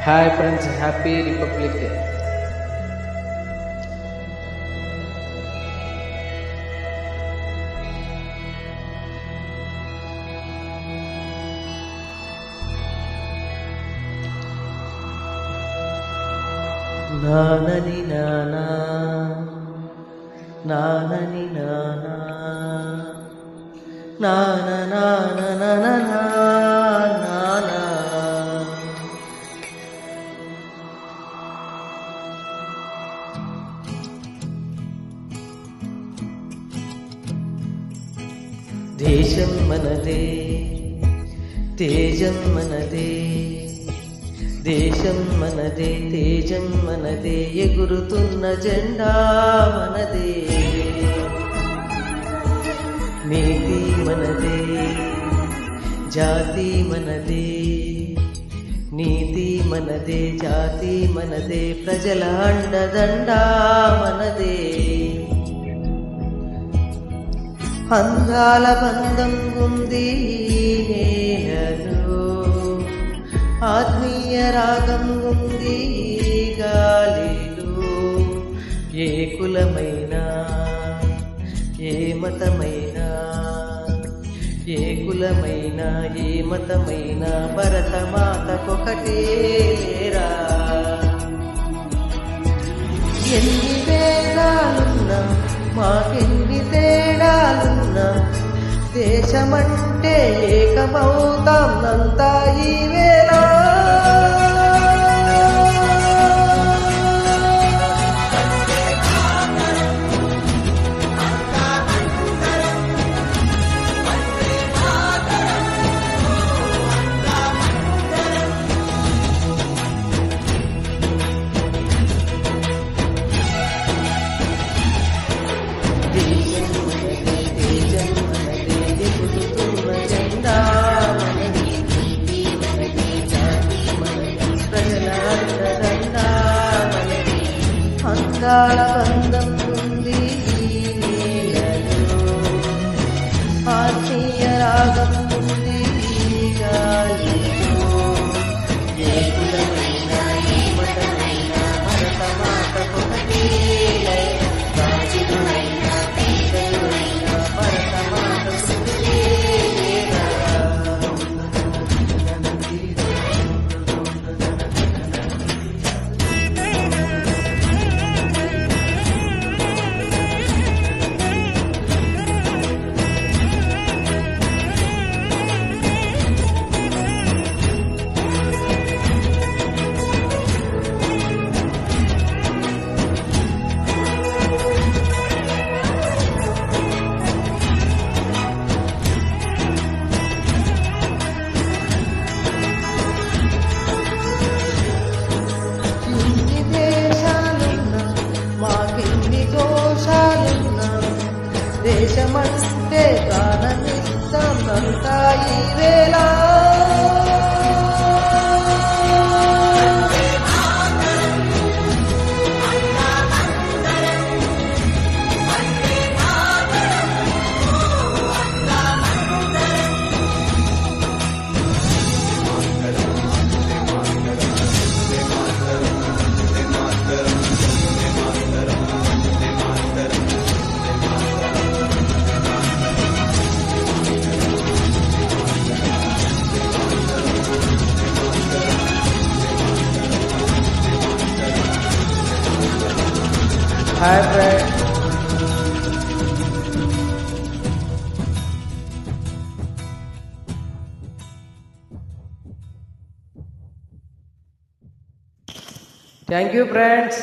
Hi friends, happy Republic Day. నానని నానా నానని నానా నాన నాన నానా నానా. దేశం మనదే, తేజం మనదే, దేశం మనదే, తేజం మనదే, ఎగురుతున్న జెండా మనదే. నీతి మనదే, జాతి మనదే, నీతి మనదే, జాతి మనదే, ప్రజల అండదండా మనదే. అందాల బంధం ఉంది నేలలో, ఆత్మీయ రాగం ఉంది గాలిలో. ఏ కులమైనా, ఏ మతమైనా, ఏ కులమైనా, ఏ మతమైనా, భరతమాతకొకటే లేరా. ఎన్ని వేదాలున్నా, మాకెన్ని తేడాలున్నా, దేశమంటే ఏకమవుతాం నంతా ఈ వేళ. అందాల బంధం ఉంది నీలలో, ఆత్మీయ రాగం ఉంది గాలిలో. ఏ కులమైనా, ఏ మతమైనా, భరతమాతకొకటే లైలా. రాజులైనా, పేదలైనా, భరతమాతకొకటే లేరా. దేశమంటే ప్రాణమిస్తాం నంతా ఈ వేళ. Hi friends. Thank you friends.